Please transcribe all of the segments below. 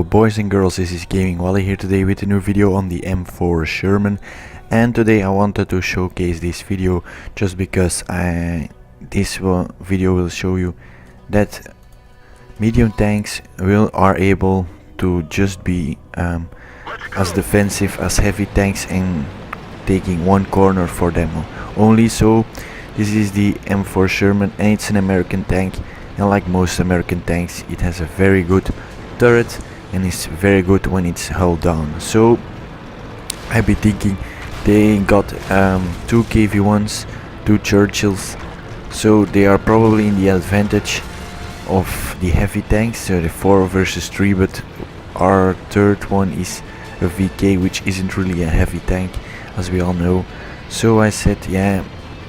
Hello boys and girls, this is Gaming Wally here today with a new video on the M4 Sherman, and today I wanted to showcase this video just because video will show you that medium tanks are able to just be as defensive as heavy tanks and taking one corner for them only. So this is the M4 Sherman and it's an American tank, and like most American tanks it has a very good turret and it's very good when it's held down. So I've been thinking they got two KV1s, two Churchills, so they are probably in the advantage of the heavy tanks, so the 4 versus 3, but our third one is a VK, which isn't really a heavy tank as we all know. So I said, yeah,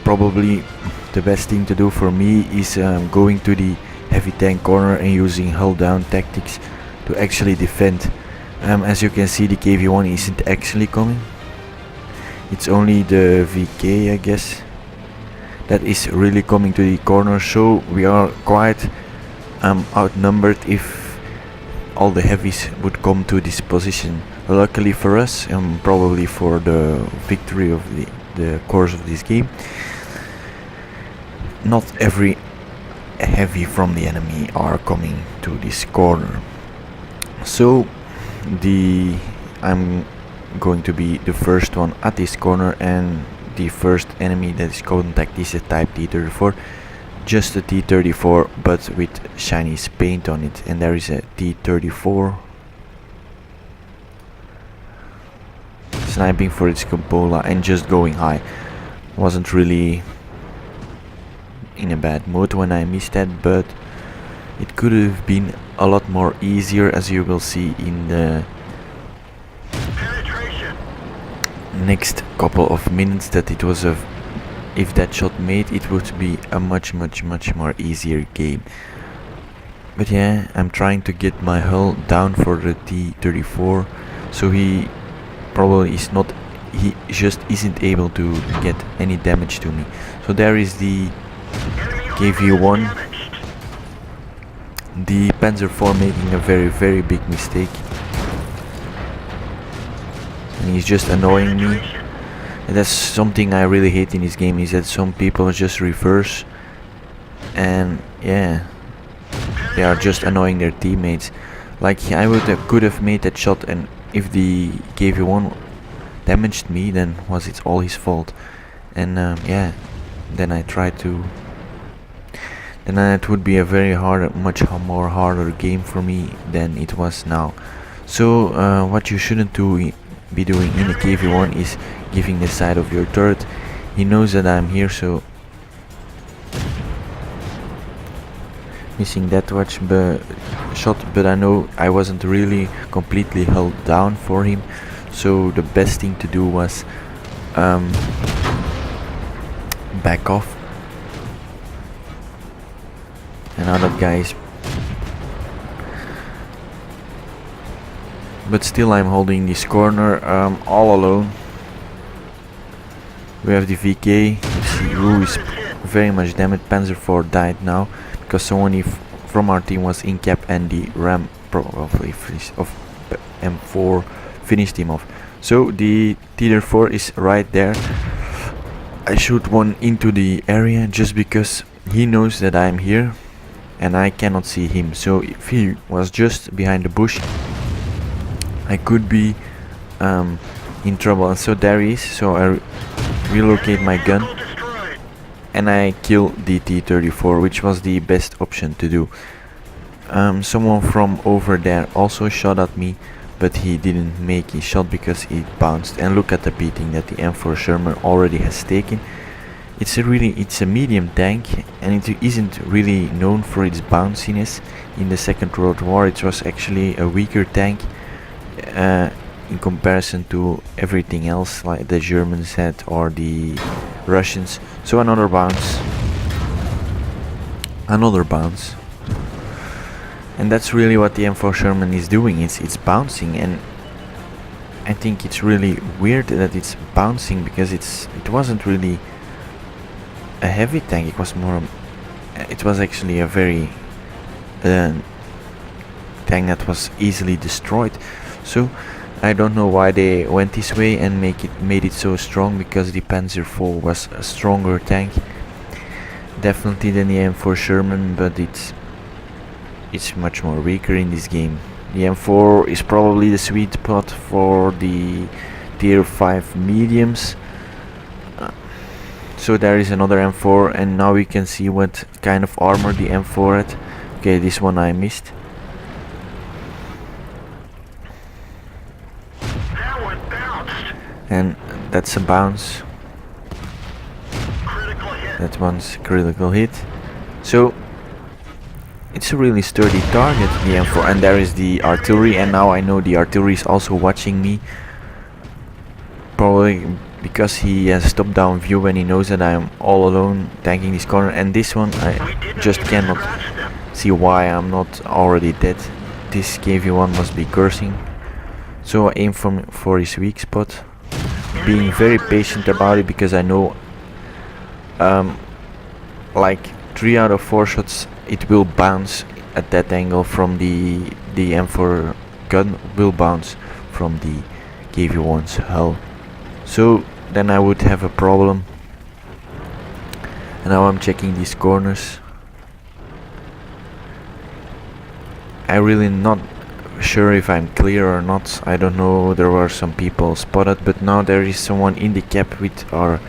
probably the best thing to do for me is going to the heavy tank corner and using hull down tactics to actually defend. As you can see, the KV1 isn't actually coming, it's only the VK, I guess, that is really coming to the corner. So we are quite outnumbered if all the heavies would come to this position. Luckily for us, and probably for the victory of the course of this game, not every heavy from the enemy are coming to this corner. So I'm going to be the first one at this corner, and the first enemy that is contact is a type T-34, just a T-34 but with Chinese paint on it, and there is a T-34 sniping for its cupola and just going high. Wasn't really in a bad mood when I missed that, but it could have been a lot more easier, as you will see in the next couple of minutes, that it was if that shot made, it would be a much more easier game. But yeah, I'm trying to get my hull down for the T-34, so he probably is not, he just isn't able to get any damage to me. So there is the KV1, the Panzer IV making a very big mistake, and he's just annoying me. And that's something I really hate in this game, is that some people just reverse, and yeah, they are just annoying their teammates. Like I could have made that shot, and if the KV1 damaged me, then was it all his fault. And yeah, then I tried to, then it would be a very much more harder game for me than it was now. So what you shouldn't be doing in a KV1 is giving the side of your turret. He knows that I'm here, so missing that shot, but I know I wasn't really completely held down for him, so the best thing to do was back off. And now that guy is, but still I'm holding this corner all alone. We have the VK, you see, who is very much damaged. Panzer IV died now because someone from our team was in cap, and the ram probably of M4 finished him off. So the T-34 is right there. I shoot one into the area just because he knows that I'm here and I cannot see him. So if he was just behind the bush, I could be in trouble. And so there he is. So I relocate my gun and I kill the T-34, which was the best option to do. Someone from over there also shot at me, but he didn't make his shot because it bounced. And look at the beating that the M4 Sherman already has taken. It's a medium tank, and it isn't really known for its bounciness. In the Second World War it was actually a weaker tank in comparison to everything else like the Germans had or the Russians. So another bounce, and that's really what the M4 Sherman is doing. It's bouncing, and I think it's really weird that it's bouncing because it wasn't really a heavy tank. It was more, it was actually a very tank that was easily destroyed. So I don't know why they went this way and made it so strong, because the Panzer IV was a stronger tank definitely than the M4 Sherman, but it's much more weaker in this game. The M4 is probably the sweet spot for the tier 5 mediums. So there is another M4, and now we can see what kind of armor the M4 had. Okay, this one I missed. And that's a bounce. That one's critical hit. So it's a really sturdy target, the M4. And there is the artillery, and now I know the artillery is also watching me. Probably because he has top-down view when he knows that I'm all alone tanking this corner. And this one I just cannot see why I'm not already dead. This KV-1 must be cursing. So I aim for his weak spot, being very patient about it, because I know like 3 out of 4 shots it will bounce at that angle from the M4 gun will bounce from the KV-1's hull. So then I would have a problem. And now I'm checking these corners. I really not sure if I'm clear or not. I don't know, there were some people spotted, but now there is someone in the cap with our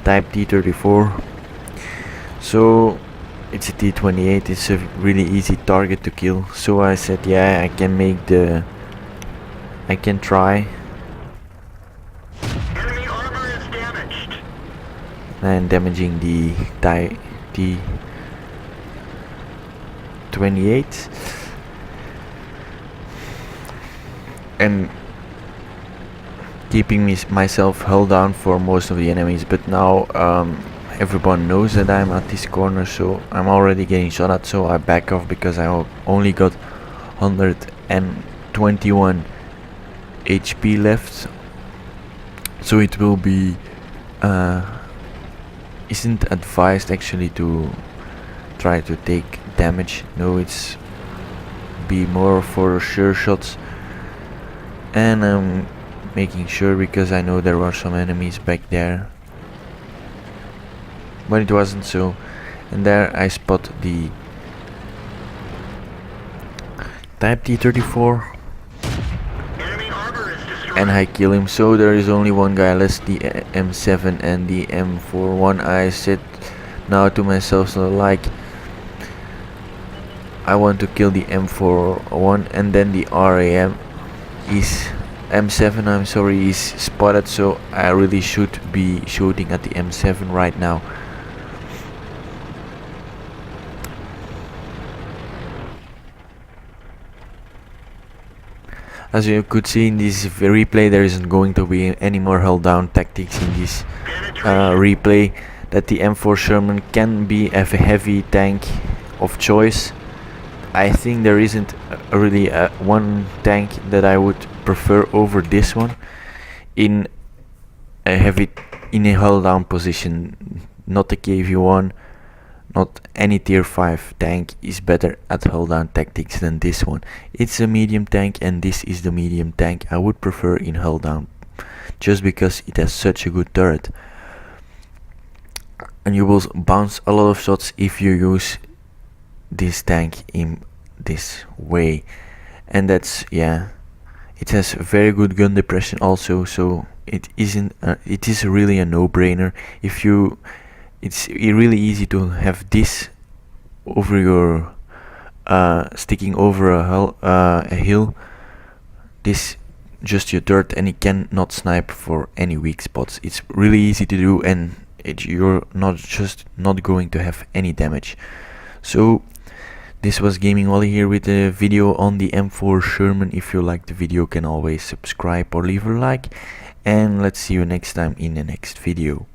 Type T-34. So it's a T-28, it's a really easy target to kill. So I said, yeah, I can try. Enemy armor is damaged. And damaging the T-28. And keeping myself held down for most of the enemies, but now everyone knows that I'm at this corner, so I'm already getting shot at, so I back off because I only got 121 HP left. So it will be isn't advised actually to try to take damage. No, it's be more for sure shots. And I'm making sure because I know there were some enemies back there, but it wasn't so. And there I spot the Type T-34 and I kill him. So there is only one guy less, the M7 and the M41. I said now to myself, so like, I want to kill the M41, and then the RAM is M7, I'm sorry, is spotted, so I really should be shooting at the M7 right now. As you could see in this replay, there isn't going to be any more held down tactics in this replay. That the M4 Sherman can be a heavy tank of choice. I think there isn't really one tank that I would prefer over this one in a held down position. Not the KV-1, not any tier 5 tank is better at hold down tactics than this one. It's a medium tank, and this is the medium tank I would prefer in hold down, just because it has such a good turret. And you will bounce a lot of shots if you use this tank in this way. And that's, yeah, it has very good gun depression also, so it is really a no-brainer. It's really easy to have this over your sticking over a hill, this just your dirt, and it cannot snipe for any weak spots. It's really easy to do, and you're not going to have any damage. So this was Gaming Wally here with a video on the M4 Sherman. If you liked the video, you can always subscribe or leave a like, and let's see you next time in the next video.